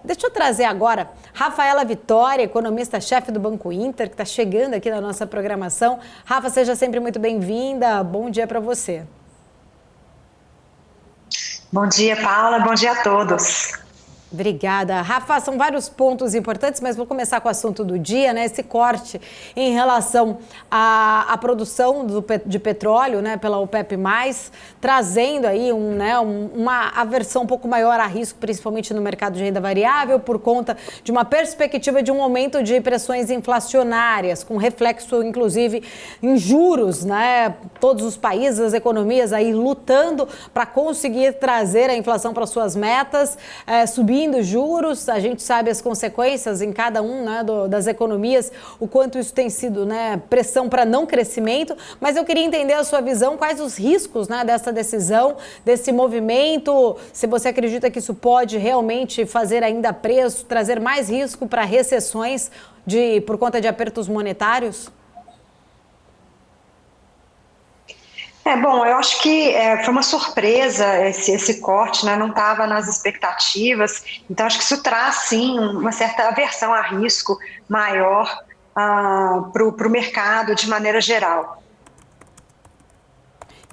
deixa eu trazer agora Rafaela Vitória, economista-chefe do Banco Inter, que está chegando aqui na nossa programação. Rafa, seja sempre muito bem-vinda. Bom dia para você. Bom dia, Paula. Bom dia a todos. Obrigada. Rafa, são vários pontos importantes, mas vou começar com o assunto do dia, né? Esse corte em relação à produção de petróleo, né, pela OPEP+, trazendo aí uma aversão um pouco maior a risco, principalmente no mercado de renda variável, por conta de uma perspectiva de um aumento de pressões inflacionárias, com reflexo, inclusive, em juros, né? Todos os países, as economias aí lutando para conseguir trazer a inflação para suas metas, subindo juros. A gente sabe as consequências em cada um, né, das economias, o quanto isso tem sido, né, pressão para não crescimento, mas eu queria entender a sua visão, quais os riscos, né, dessa decisão, desse movimento, se você acredita que isso pode realmente fazer ainda preço, trazer mais risco para recessões por conta de apertos monetários? Bom, eu acho que foi uma surpresa esse corte, né? Não estava nas expectativas, então acho que isso traz, sim, uma certa aversão a risco maior para o mercado de maneira geral.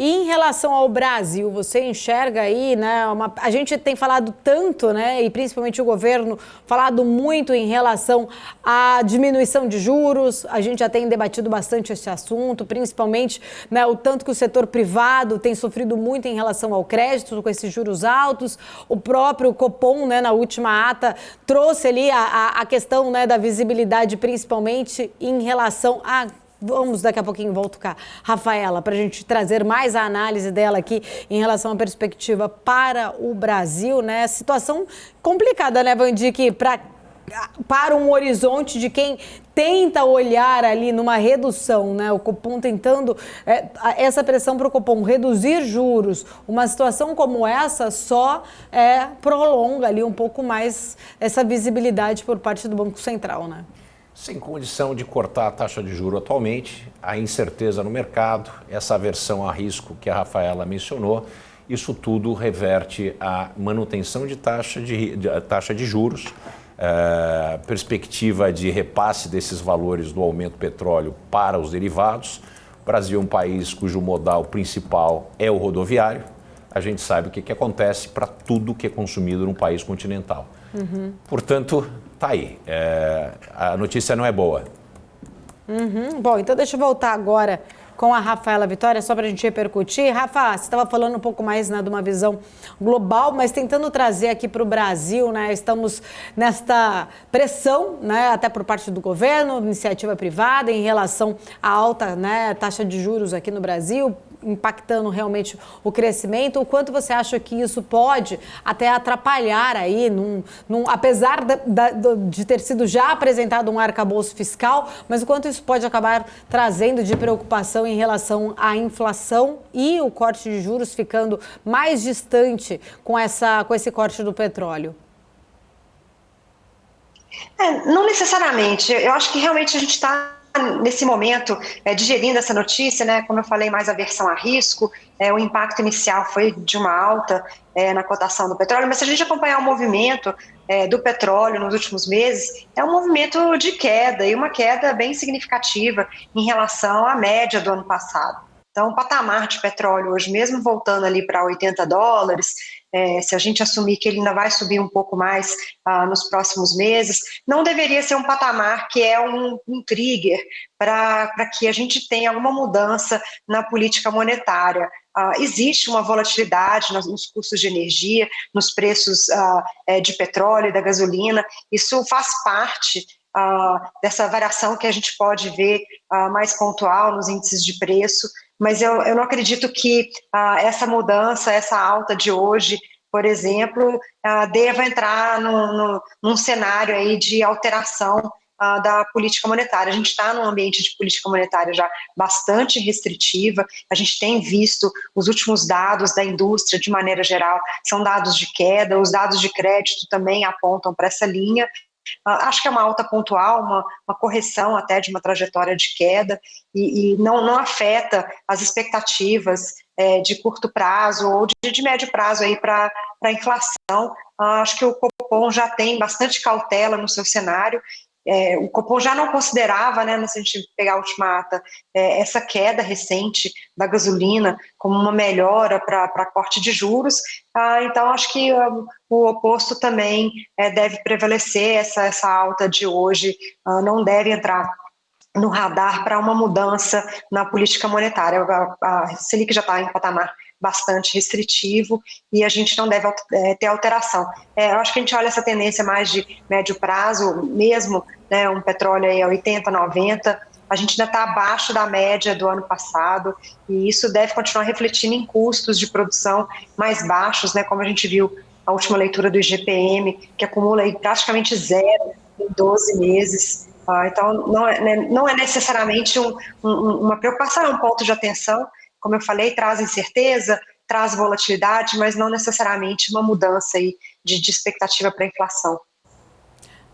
E em relação ao Brasil, você enxerga aí, né, a gente tem falado tanto, né, e principalmente o governo, falado muito em relação à diminuição de juros, a gente já tem debatido bastante esse assunto, principalmente, né, o tanto que o setor privado tem sofrido muito em relação ao crédito, com esses juros altos, o próprio Copom, né, na última ata, trouxe ali a questão, né, da visibilidade, principalmente em relação a... Vamos daqui a pouquinho voltar, Rafaela, para a gente trazer mais a análise dela aqui em relação à perspectiva para o Brasil, né? Situação complicada, né, Vandique, para um horizonte de quem tenta olhar ali numa redução, né? O Copom tentando essa pressão para o Copom reduzir juros. Uma situação como essa só prolonga ali um pouco mais essa visibilidade por parte do Banco Central, né? Sem condição de cortar a taxa de juros atualmente, a incerteza no mercado, essa aversão a risco que a Rafaela mencionou, isso tudo reverte à manutenção de taxa de juros, perspectiva de repasse desses valores do aumento do petróleo para os derivados. O Brasil é um país cujo modal principal é o rodoviário. A gente sabe o que acontece para tudo que é consumido num país continental. Uhum. Portanto, tá aí. A notícia não é boa. Uhum. Bom, então deixa eu voltar agora com a Rafaela Vitória, só para a gente repercutir. Rafa, você estava falando um pouco mais, né, de uma visão global, mas tentando trazer aqui para o Brasil, né, estamos nesta pressão, né, até por parte do governo, iniciativa privada, em relação à alta, né, taxa de juros aqui no Brasil, impactando realmente o crescimento. O quanto você acha que isso pode até atrapalhar aí, apesar de ter sido já apresentado um arcabouço fiscal, mas o quanto isso pode acabar trazendo de preocupação em relação à inflação e o corte de juros ficando mais distante com esse corte do petróleo? Não necessariamente. Eu acho que realmente a gente está nesse momento digerindo essa notícia, né? Como eu falei, mais aversão a risco, o impacto inicial foi de uma alta na cotação do petróleo, mas se a gente acompanhar o movimento do petróleo nos últimos meses, é um movimento de queda, e uma queda bem significativa em relação à média do ano passado. Então, o patamar de petróleo hoje, mesmo voltando ali para $80, se a gente assumir que ele ainda vai subir um pouco mais nos próximos meses, não deveria ser um patamar que é um trigger para que a gente tenha alguma mudança na política monetária. Existe uma volatilidade nos custos de energia, nos preços de petróleo e da gasolina, isso faz parte dessa variação que a gente pode ver mais pontual nos índices de preço, mas eu não acredito que essa mudança, essa alta de hoje, por exemplo, deva entrar num cenário aí de alteração da política monetária. A gente está num ambiente de política monetária já bastante restritiva, a gente tem visto os últimos dados da indústria, de maneira geral, são dados de queda, os dados de crédito também apontam para essa linha. Acho que é uma alta pontual, uma correção até de uma trajetória de queda e não afeta as expectativas de curto prazo ou de médio prazo aí para a inflação. Acho que o Copom já tem bastante cautela no seu cenário. O Copom já não considerava, né, se a gente pegar a última ata, essa queda recente da gasolina como uma melhora para corte de juros. Então, acho que o oposto também deve prevalecer. Essa alta de hoje não deve entrar no radar para uma mudança na política monetária. A Selic já está em patamar bastante restritivo e a gente não deve ter alteração. Eu acho que a gente olha essa tendência mais de médio prazo, mesmo, né, um petróleo aí a 80, 90, a gente ainda está abaixo da média do ano passado e isso deve continuar refletindo em custos de produção mais baixos, né, como a gente viu a última leitura do IGPM, que acumula aí praticamente zero em 12 meses. Então, não é necessariamente uma preocupação, é um ponto de atenção. Como eu falei, traz incerteza, traz volatilidade, mas não necessariamente uma mudança aí de expectativa para a inflação.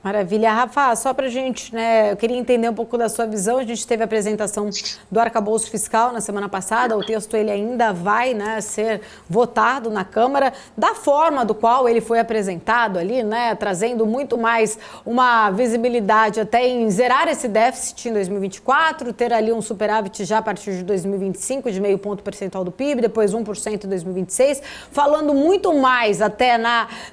Maravilha. Rafa, só para a gente, né, eu queria entender um pouco da sua visão. A gente teve a apresentação do arcabouço fiscal na semana passada, o texto ele ainda vai, né, ser votado na Câmara, da forma do qual ele foi apresentado ali, né, trazendo muito mais uma visibilidade até em zerar esse déficit em 2024, ter ali um superávit já a partir de 2025 de 0,5 ponto percentual do PIB, depois 1% em 2026, falando muito mais até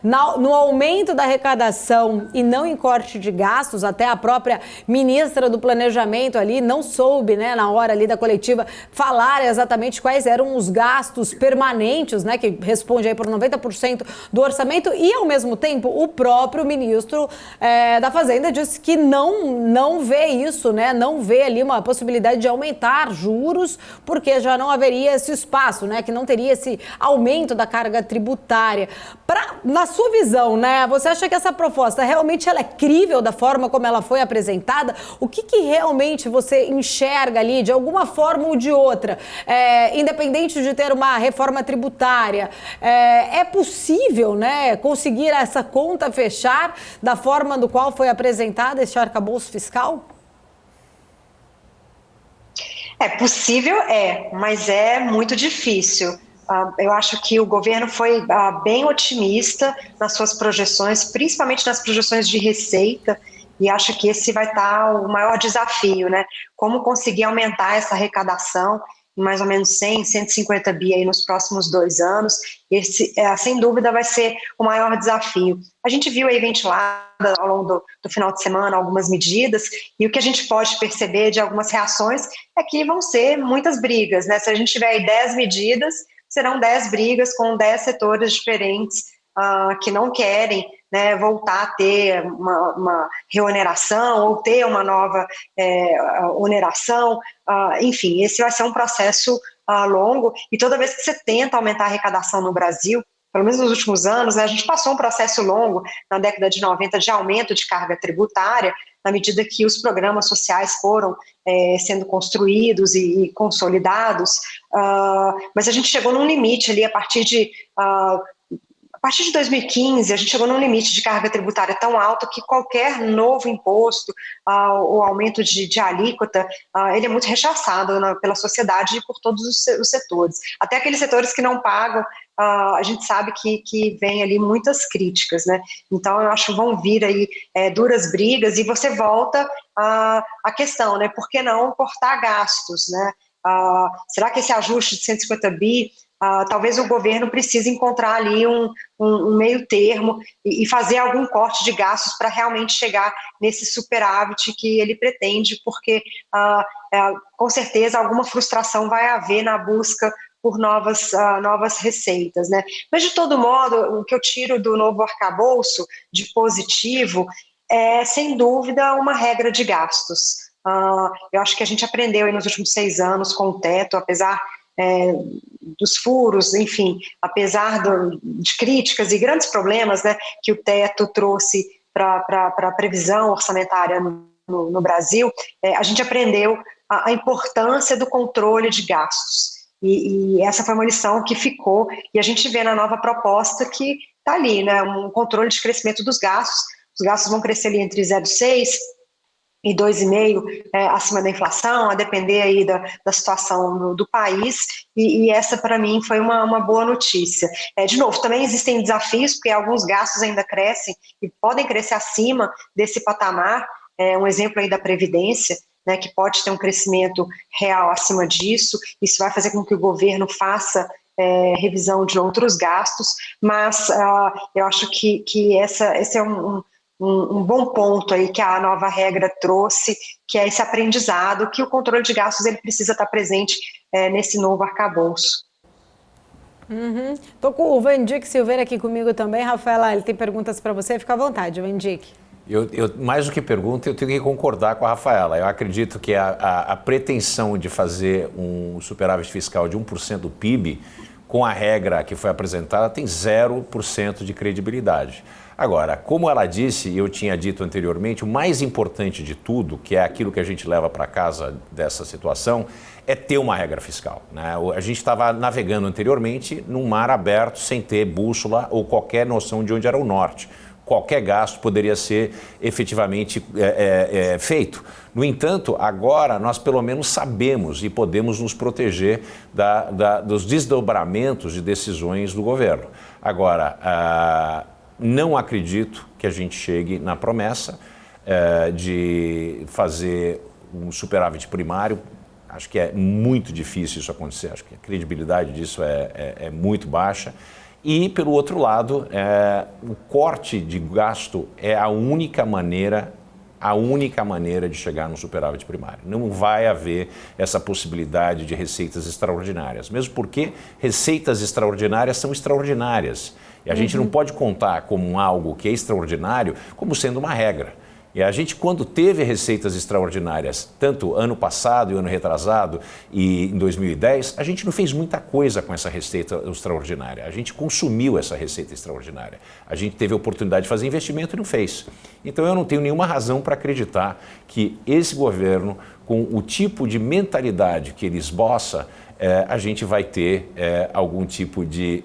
no aumento da arrecadação e não em corte de gastos. Até a própria ministra do Planejamento ali não soube, né, na hora ali da coletiva, falar exatamente quais eram os gastos permanentes, né, que responde aí por 90% do orçamento, e ao mesmo tempo o próprio ministro da Fazenda disse que não vê isso, né, não vê ali uma possibilidade de aumentar juros, porque já não haveria esse espaço, né, que não teria esse aumento da carga tributária. Na sua visão, né, você acha que essa proposta realmente ela é crível da forma como ela foi apresentada? O que realmente você enxerga ali, de alguma forma ou de outra, independente de ter uma reforma tributária, é possível, né, conseguir essa conta fechar da forma do qual foi apresentado esse arcabouço fiscal? É possível, mas é muito difícil. Eu acho que o governo foi bem otimista nas suas projeções, principalmente nas projeções de receita, e acho que esse vai estar o maior desafio, né? Como conseguir aumentar essa arrecadação em mais ou menos 100, 150 bi aí nos próximos 2 anos. Esse, sem dúvida, vai ser o maior desafio. A gente viu aí ventilada ao longo do final de semana algumas medidas, e o que a gente pode perceber de algumas reações é que vão ser muitas brigas, né? Se a gente tiver aí 10 medidas, serão 10 brigas com 10 setores diferentes que não querem, né, voltar a ter uma reoneração ou ter uma nova oneração. Enfim, esse vai ser um processo longo, e toda vez que você tenta aumentar a arrecadação no Brasil, pelo menos nos últimos anos, né, a gente passou um processo longo na década de 90 de aumento de carga tributária, na medida que os programas sociais foram sendo construídos e consolidados, mas a gente chegou num limite ali a partir de 2015, a gente chegou num limite de carga tributária tão alto que qualquer novo imposto ou aumento de alíquota, ele é muito rechaçado pela sociedade e por todos os setores. Até aqueles setores que não pagam, a gente sabe que vem ali muitas críticas, né? Então, eu acho que vão vir aí duras brigas, e você volta à questão, né? Por que não cortar gastos, né? Será que esse ajuste de 150 bi, talvez o governo precise encontrar ali um meio termo e fazer algum corte de gastos para realmente chegar nesse superávit que ele pretende, porque com certeza alguma frustração vai haver na busca por novas receitas, né? Mas, de todo modo, o que eu tiro do novo arcabouço de positivo é, sem dúvida, uma regra de gastos. Eu acho que a gente aprendeu aí nos últimos 6 anos com o teto, apesar dos furos, enfim, apesar de críticas e grandes problemas, né, que o teto trouxe para a previsão orçamentária no Brasil, a gente aprendeu a importância do controle de gastos. E essa foi uma lição que ficou, e a gente vê na nova proposta que está ali, né, um controle de crescimento dos gastos. Os gastos vão crescer ali entre 0,6% e 2,5% acima da inflação, a depender aí da situação do país, e essa para mim foi uma boa notícia. De novo, também existem desafios, porque alguns gastos ainda crescem e podem crescer acima desse patamar, um exemplo aí da Previdência, né, que pode ter um crescimento real acima disso, isso vai fazer com que o governo faça revisão de outros gastos, mas eu acho que esse é um bom ponto aí que a nova regra trouxe, que é esse aprendizado, que o controle de gastos ele precisa estar presente nesse novo arcabouço. Tô com o Vandick Silveira aqui comigo também. Rafaela, ele tem perguntas para você, fica à vontade, Vandick. Eu, mais do que pergunta, eu tenho que concordar com a Rafaela. Eu acredito que a pretensão de fazer um superávit fiscal de 1% do PIB, com a regra que foi apresentada, tem 0% de credibilidade. Agora, como ela disse e eu tinha dito anteriormente, o mais importante de tudo, que é aquilo que a gente leva para casa dessa situação, é ter uma regra fiscal, né? A gente estava navegando anteriormente num mar aberto, sem ter bússola ou qualquer noção de onde era o norte. Qualquer gasto poderia ser efetivamente feito. No entanto, agora nós pelo menos sabemos e podemos nos proteger dos desdobramentos de decisões do governo. Agora, não acredito que a gente chegue na promessa de fazer um superávit primário. Acho que é muito difícil isso acontecer, acho que a credibilidade disso é muito baixa. E, pelo outro lado, o corte de gasto é a única maneira de chegar no superávit primário. Não vai haver essa possibilidade de receitas extraordinárias, mesmo porque receitas extraordinárias são extraordinárias. E a gente não pode contar como algo que é extraordinário como sendo uma regra. E a gente, quando teve receitas extraordinárias, tanto ano passado e ano retrasado e em 2010, a gente não fez muita coisa com essa receita extraordinária. A gente consumiu essa receita extraordinária. A gente teve a oportunidade de fazer investimento e não fez. Então eu não tenho nenhuma razão para acreditar que esse governo, com o tipo de mentalidade que ele esboça, a gente vai ter algum tipo de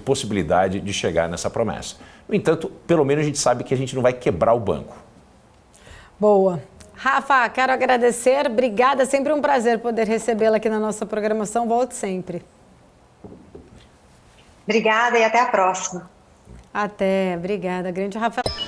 possibilidade de chegar nessa promessa. No entanto, pelo menos a gente sabe que a gente não vai quebrar o banco. Boa. Rafa, quero agradecer. Obrigada, sempre um prazer poder recebê-la aqui na nossa programação. Volte sempre. Obrigada e até a próxima. Até, obrigada. Grande Rafaela.